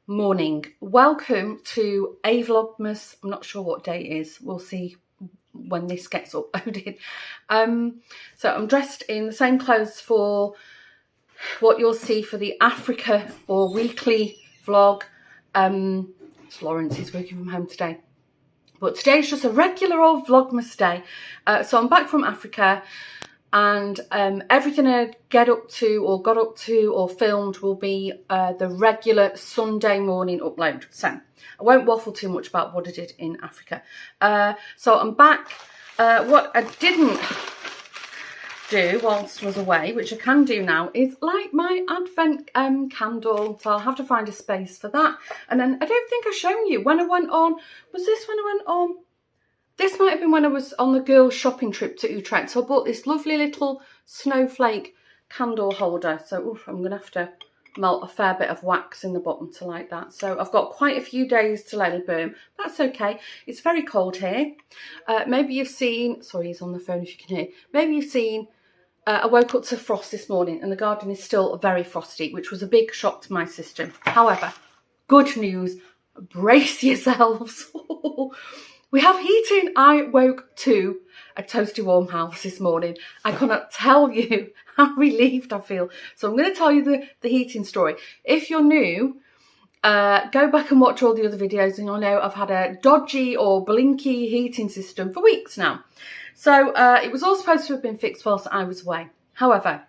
morning. Welcome to a Vlogmas. I'm not sure what day it is. We'll see when this gets uploaded. So I'm dressed in the same clothes for what you'll see for the Africa or weekly vlog. Lawrence is working from home today. But today's just a regular old Vlogmas day. So I'm back from Africa, and everything I got up to or filmed will be the regular Sunday morning upload. So I won't waffle too much about what I did in Africa. So I'm back. What I didn't do whilst I was away, which I can do now, is light my advent candle. So I'll have to find a space for that. And then I don't think I've shown you when I went on. Was this when I went on? This might have been when I was on the girls' shopping trip to Utrecht. So I bought this lovely little snowflake candle holder. So I'm going to have to melt a fair bit of wax in the bottom to light that. So I've got quite a few days to let it burn. That's okay. It's very cold here. Maybe you've seen, sorry, he's on the phone if you can hear. Maybe you've seen, I woke up to frost this morning and the garden is still very frosty, which was a big shock to my system. However, good news, brace yourselves. We have heating. I woke to a toasty warm house this morning. I cannot tell you how relieved I feel. So I'm going to tell you the heating story. If you're new, go back and watch all the other videos and you'll know I've had a dodgy or blinky heating system for weeks now. So it was all supposed to have been fixed whilst I was away. However,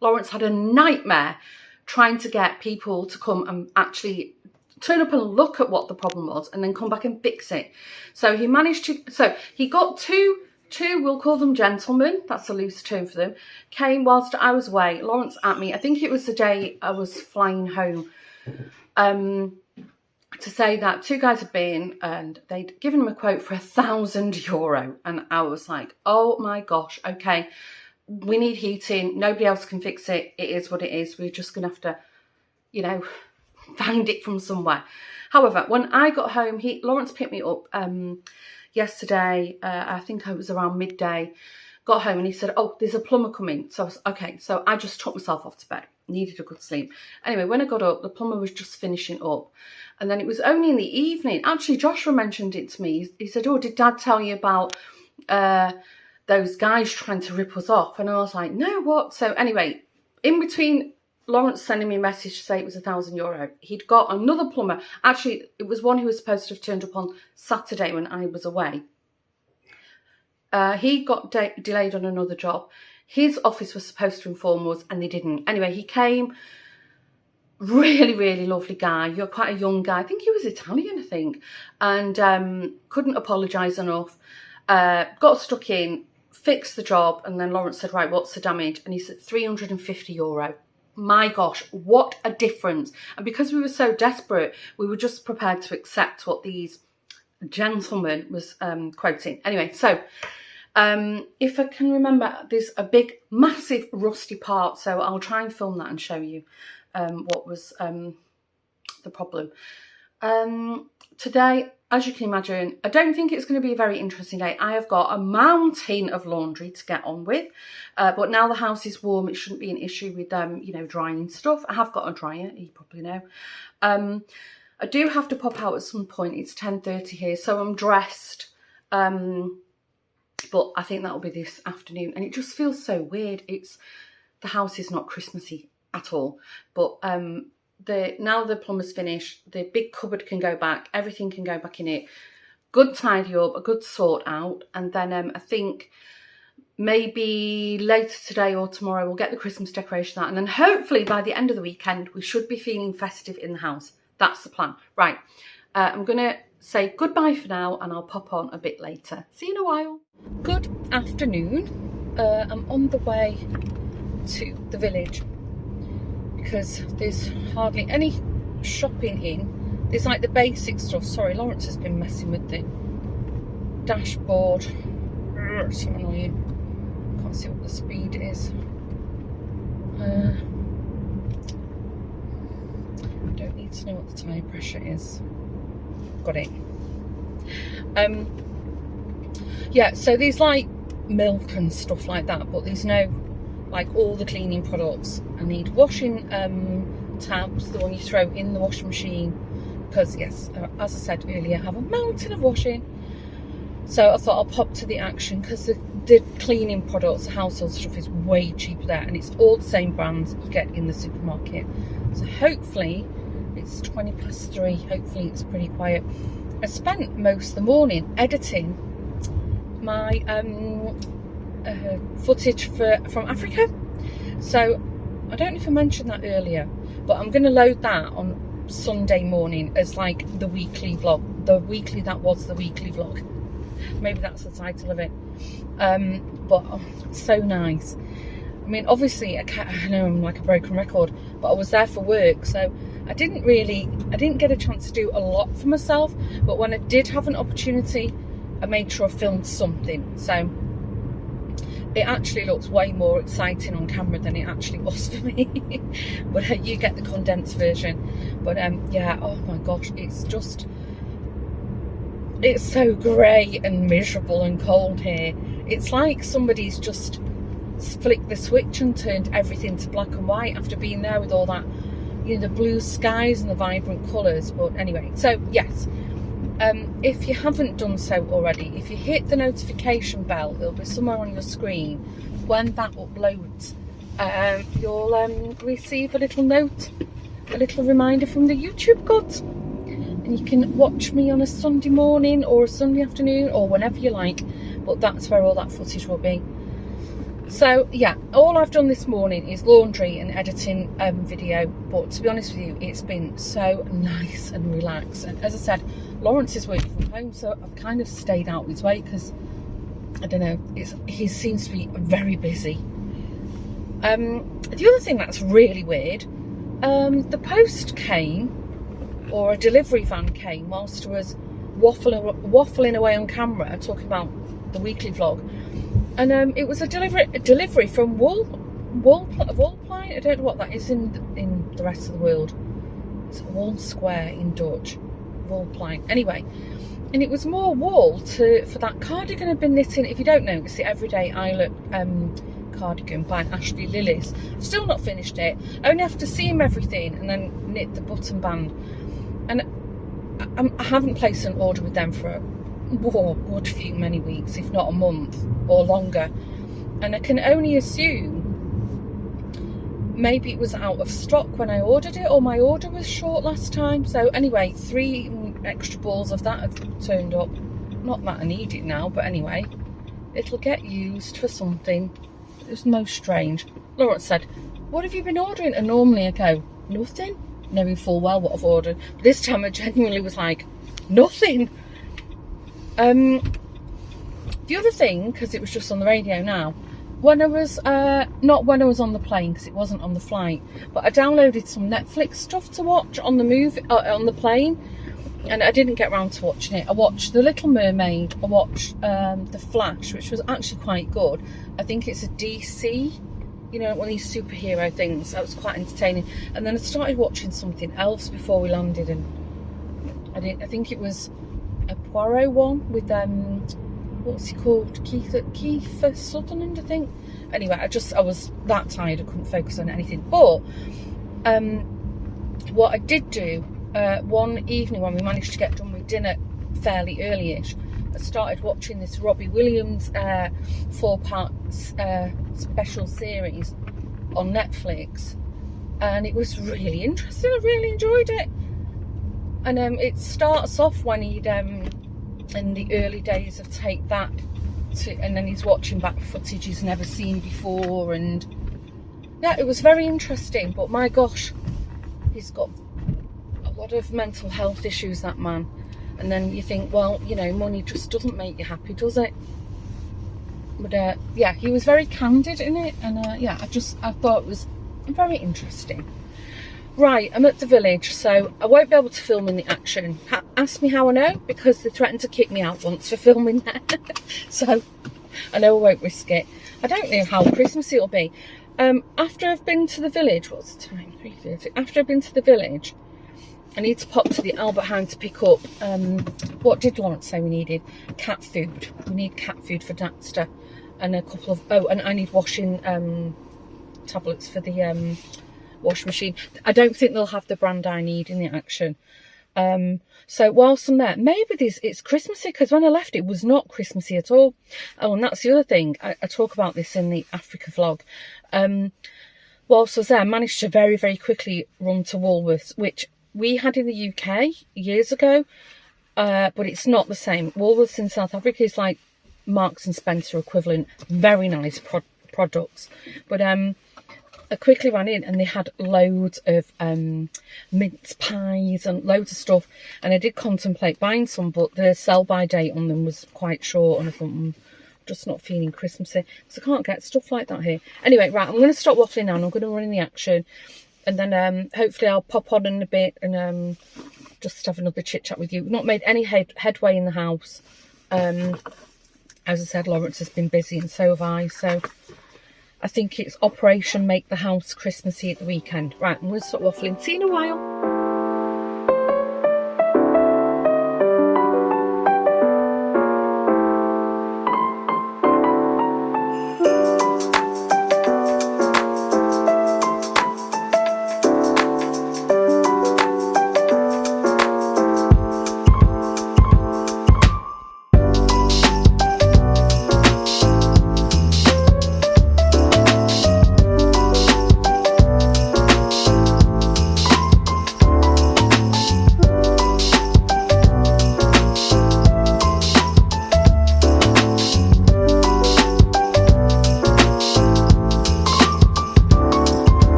Lawrence had a nightmare trying to get people to come and actually turn up and look at what the problem was and then come back and fix it. So he managed to, so he got two, we'll call them gentlemen, that's a loose term for them, came whilst I was away. Lawrence at me, I think it was the day I was flying home, to say that two guys had been and they'd given him a quote for €1,000. And I was like, oh my gosh, okay, we need heating. Nobody else can fix it. It is what it is. We're just going to have to, you know, find it from somewhere. However, when I got home, Lawrence picked me up yesterday. I think it was around midday. Got home and he said, oh, there's a plumber coming. So I was, okay. So I just took myself off to bed. Needed a good sleep. Anyway, when I got up, the plumber was just finishing up. And then it was only in the evening. Actually, Joshua mentioned it to me. He said, oh, did Dad tell you about those guys trying to rip us off? And I was like, no, what? So anyway, in between Lawrence sending me a message to say it was €1,000, he'd got another plumber. Actually, it was one who was supposed to have turned up on Saturday when I was away. He got delayed on another job. His office was supposed to inform us and they didn't. Anyway, he came. Really, really lovely guy. You're quite a young guy. I think he was Italian, I think. And couldn't apologise enough. Got stuck in, fixed the job. And then Lawrence said, right, what's the damage? And he said, €350. My gosh, what a difference. And because we were so desperate, we were just prepared to accept what these gentlemen was quoting. Anyway, so if I can remember, there's a big, massive rusty part. So I'll try and film that and show you what was the problem. Today, as you can imagine, I don't think it's going to be a very interesting day. I have got a mountain of laundry to get on with, but now the house is warm, it shouldn't be an issue with you know, drying stuff. I have got a dryer, you probably know. I do have to pop out at some point. It's 10:30 here, so I'm dressed, but I think that'll be this afternoon. And it just feels so weird. The house is not Christmassy at all, but now the plumber's finished, the big cupboard can go back, everything can go back in it, good tidy up, a good sort out. And then I think maybe later today or tomorrow we'll get the Christmas decoration out, and then hopefully by the end of the weekend we should be feeling festive in the house. That's the plan. Right, I'm gonna say goodbye for now and I'll pop on a bit later. See you in a while. Good afternoon. I'm on the way to the village because there's hardly any shopping in. There's like the basic stuff. Sorry, Lawrence has been messing with the dashboard. It's so annoying. Can't see what the speed is. I don't need to know what the tyre pressure is. Got it. Yeah, so there's like milk and stuff like that, but there's no like all the cleaning products. I need washing tabs, the one you throw in the washing machine, because yes, as I said earlier, I have a mountain of washing. So I thought I'll pop to the Action, because the cleaning products, household stuff is way cheaper there, and it's all the same brands you get in the supermarket. So hopefully, it's 3:20, hopefully it's pretty quiet. I spent most of the morning editing my footage from Africa. So I don't know if I mentioned that earlier, but I'm going to load that on Sunday morning as like the weekly vlog. The weekly vlog. Maybe that's the title of it. But oh, so nice. I mean, obviously, I know I'm like a broken record, but I was there for work, so I didn't get a chance to do a lot for myself. But when I did have an opportunity, I made sure I filmed something. So it actually looks way more exciting on camera than it actually was for me. But you get the condensed version. But yeah, oh my gosh, it's so grey and miserable and cold here. It's like somebody's just flicked the switch and turned everything to black and white after being there with all that, you know, the blue skies and the vibrant colours. But anyway, so yes, if you haven't done so already, if you hit the notification bell, it'll be somewhere on your screen. When that uploads, you'll receive a little note, a little reminder from the YouTube gods. And you can watch me on a Sunday morning or a Sunday afternoon or whenever you like, but that's where all that footage will be. So yeah, all I've done this morning is laundry and editing video, but to be honest with you, it's been so nice and relaxed. And as I said, Lawrence is working from home, so I've kind of stayed out his way because I don't know, he seems to be very busy. The other thing that's really weird, the post came, or a delivery van came whilst I was waffling away on camera talking about the weekly vlog, and it was a delivery from Woolplein. I don't know what that is in the rest of the world. It's Wool Square in Dutch, Woolplein. Anyway, and it was more wool for that cardigan I've been knitting. If you don't know, it's the Everyday Islet cardigan by Ashley Lillis. I've still not finished it. I only have to seam everything and then knit the button band. And I haven't placed an order with them for a good many weeks, if not a month or longer. And I can only assume maybe it was out of stock when I ordered it, or my order was short last time. So anyway, 3 extra balls of that have turned up. Not that I need it now, but anyway, it'll get used for something. It was most strange. Lawrence said, "What have you been ordering?" And normally I go, "Nothing," knowing full well what I've ordered. But this time I genuinely was like, nothing. The other thing, because it was just on the radio now, when I was not when I was on the plane, because it wasn't on the flight, but I downloaded some Netflix stuff to watch on the plane, and I didn't get around to watching it. I watched The Little Mermaid. I watched The Flash, which was actually quite good. I think it's a DC, you know, one of these superhero things. That was quite entertaining. And then I started watching something else before we landed, and I think it was a Poirot one with what's he called? Kiefer Sutherland, I think. Anyway, I was that tired I couldn't focus on anything. But what I did do one evening when we managed to get done with dinner fairly early-ish, I started watching this Robbie Williams 4-part special series on Netflix, and it was really interesting. I really enjoyed it. And it starts off when he'd in the early days of Take That, and then he's watching back footage he's never seen before, and yeah, it was very interesting. But my gosh, he's got a lot of mental health issues, that man. And then you think, well, you know, money just doesn't make you happy, does it? But yeah, he was very candid in it, and yeah, I thought it was very interesting. Right, I'm at the village, so I won't be able to film in the Action. Ask me how I know, because they threatened to kick me out once for filming there. So I know I won't risk it. I don't know how Christmassy it'll be. After I've been to the village, what's the time? 3:30. After I've been to the village, I need to pop to the Albert Heijn to pick up, what did Lawrence say we needed? Cat food. We need cat food for Daxter. And a couple of, and I need washing tablets for the washing machine. I don't think they'll have the brand I need in the Action. So whilst I'm there, maybe it's Christmassy, because when I left it was not Christmassy at all. Oh, and that's the other thing. I talk about this in the Africa vlog. Whilst I was there, I managed to very, very quickly run to Woolworths, which we had in the UK years ago, but it's not the same. Woolworths in South Africa is like Marks and Spencer equivalent. Very nice products. But I quickly ran in and they had loads of mince pies and loads of stuff. And I did contemplate buying some, but the sell-by date on them was quite short. And I thought, just not feeling Christmassy, because I can't get stuff like that here. Anyway, right, I'm going to stop waffling now and I'm going to run in the Action. And then hopefully I'll pop on in a bit and just have another chit-chat with you. We've not made any headway in the house. As I said, Lawrence has been busy and so have I. So I think it's Operation Make the House Christmassy at the weekend. Right, I'm going to stop waffling. See you in a while.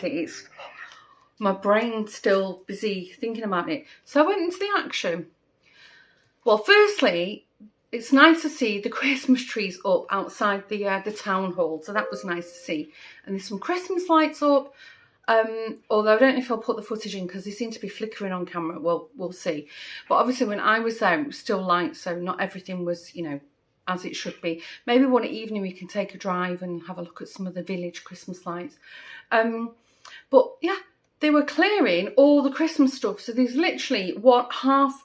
It's my brain's still busy thinking about it. So I went into the Action. Well, firstly, it's nice to see the Christmas trees up outside the town hall. So that was nice to see. And there's some Christmas lights up. Although I don't know if I'll put the footage in because they seem to be flickering on camera. Well, we'll see. But obviously when I was there, it was still light. So not everything was, you know, as it should be. Maybe one evening we can take a drive and have a look at some of the village Christmas lights. But yeah, they were clearing all the Christmas stuff. So there's literally a half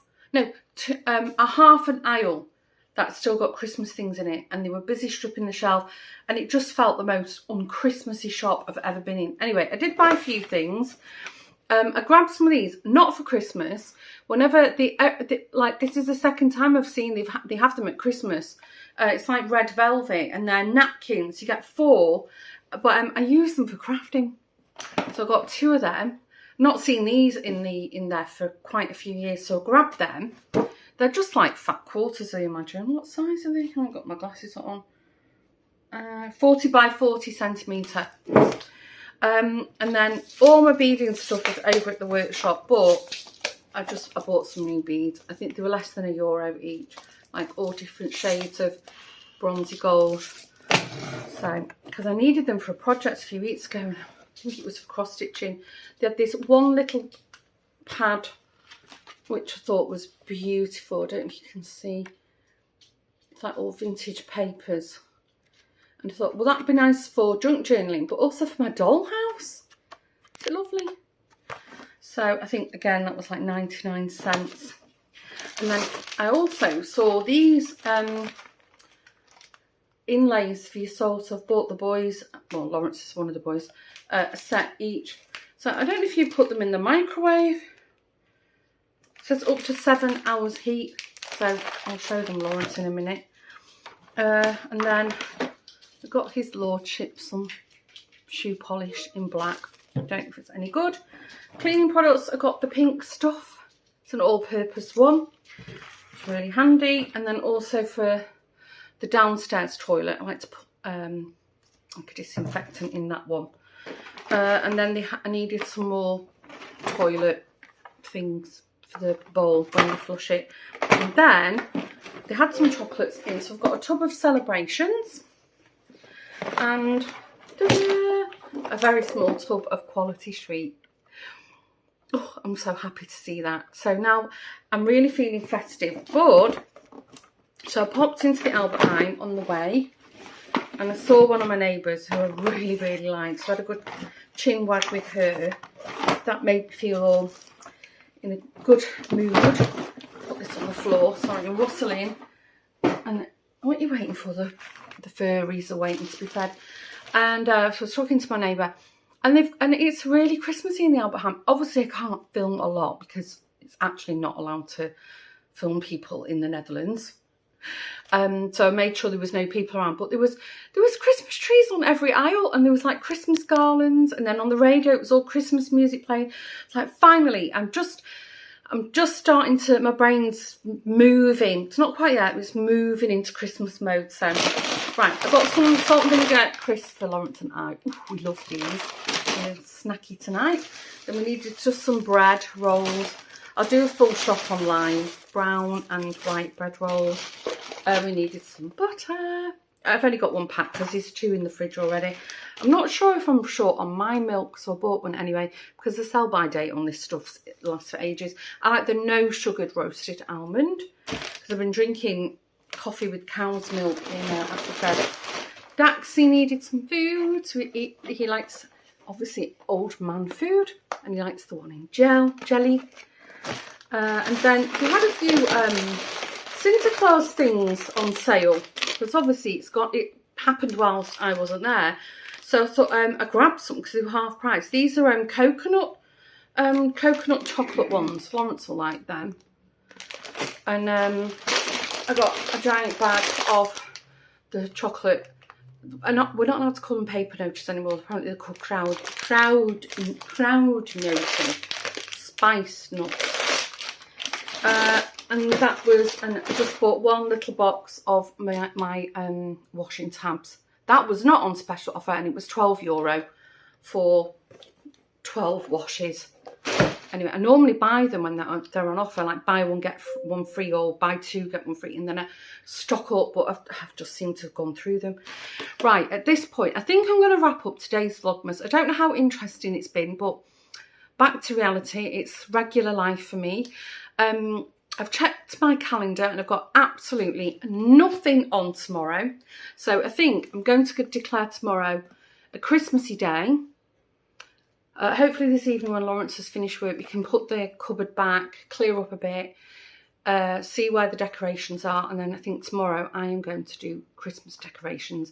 an aisle that's still got Christmas things in it. And they were busy stripping the shelf. And it just felt the most un-Christmassy shop I've ever been in. Anyway, I did buy a few things. I grabbed some of these, not for Christmas. Whenever like this is the second time I've seen they have them at Christmas. It's like red velvet and they're napkins. You get 4, but I use them for crafting. So I got 2 of them. Not seen these in there for quite a few years, so I grabbed them. They're just like fat quarters, I imagine. What size are they? I haven't got my glasses on. 40 by 40 centimetre. And then all my beading stuff is over at the workshop, but I bought some new beads. I think they were less than €1 each, like all different shades of bronzy gold. So, because I needed them for a project a few weeks ago, I think it was for cross stitching. They had this one little pad, which I thought was beautiful. I don't know if you can see. It's like all vintage papers. And I thought, well, that'd be nice for junk journaling, but also for my dollhouse. Is it lovely? So I think, again, that was like 99 cents. And then I also saw these inlays for your sort of bought the boys, well, Lawrence is one of the boys, a set each. So I don't know if you put them in the microwave. It says up to 7 hours heat. So I'll show them Lawrence in a minute. And then I got his lordship some shoe polish in black. I don't know if it's any good. Cleaning products, I got the pink stuff. It's an all-purpose one. It's really handy. And then also for the downstairs toilet, I like to put like a disinfectant in that one. And then I needed some more toilet things for the bowl when you flush it. And then they had some chocolates in. So I've got a tub of Celebrations and a very small tub of Quality Street. Oh, I'm so happy to see that. So now I'm really feeling festive. But, so I popped into the Albert Heijn on the way and I saw one of my neighbours who I really, really liked. So I had a good chin wag with her. That made me feel all in a good mood. Put this on the floor. Sorry, I'm rustling. And what are you waiting for? The furries are waiting to be fed. And so I was talking to my neighbour. And it's really Christmassy in the Albert Heijn. Obviously, I can't film a lot because it's actually not allowed to film people in the Netherlands. So I made sure there was no people around. But there was Christmas trees on every aisle, and there was like Christmas garlands, and then on the radio it was all Christmas music playing. It's like, finally, I'm just starting to, my brain's moving. It's not quite yet, but it's moving into Christmas mode. So, right, I've got some salt and vinegar crisps for Lawrence and I. Ooh, we love these. They're snacky tonight. Then we needed just some bread rolls. I'll do a full shop online. Brown and white bread rolls. We needed some butter. I've only got one pack because there's 2 in the fridge already. I'm not sure if I'm short on my milk, so I bought one anyway, because the sell-by date on this stuff lasts for ages. I like the no sugared roasted almond, because I've been drinking coffee with cow's milk in Africa. Daxie needed some food, so he likes, obviously, old man food, and he likes the one in jelly. And then we had a few Santa Claus things on sale, because obviously it happened whilst I wasn't there. So I thought I grabbed some because they were half price. These are coconut chocolate ones. Lawrence will like them. And I got a giant bag of the chocolate. We're not allowed to call them paper notes anymore. Apparently they're called crowd notes, spice nuts. And that was, and I just bought one little box of my washing tabs. That was not on special offer, and it was €12 for 12 washes. Anyway, I normally buy them when they're on offer, like buy one get one free, or buy 2 get 1 free, and then I stock up, but I've just seemed to have gone through them. Right, at this point, I think I'm going to wrap up today's Vlogmas. I don't know how interesting it's been, but back to reality. It's regular life for me. I've checked my calendar and I've got absolutely nothing on tomorrow. So I think I'm going to declare tomorrow a Christmassy day. Hopefully this evening when Lawrence has finished work, we can put the cupboard back, clear up a bit, see where the decorations are. And then I think tomorrow I am going to do Christmas decorations.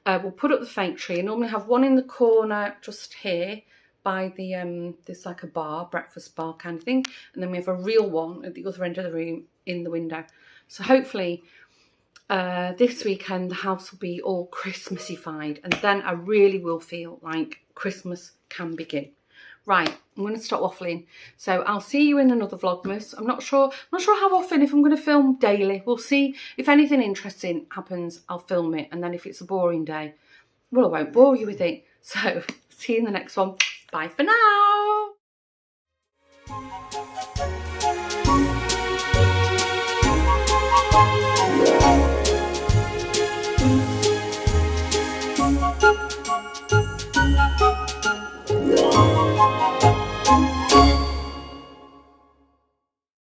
We'll put up the fake tree. I normally have one in the corner just here, by the there's like a bar, breakfast bar kind of thing, and then we have a real one at the other end of the room in the window. So hopefully this weekend the house will be all Christmassy-fied, and then I really will feel like Christmas can begin. Right, I'm going to stop waffling. So I'll see you in another Vlogmas. I'm not sure how often, if I'm going to film daily. We'll see. If anything interesting happens, I'll film it, and then if it's a boring day, well, I won't bore you with it. So see you in the next one. Bye for now.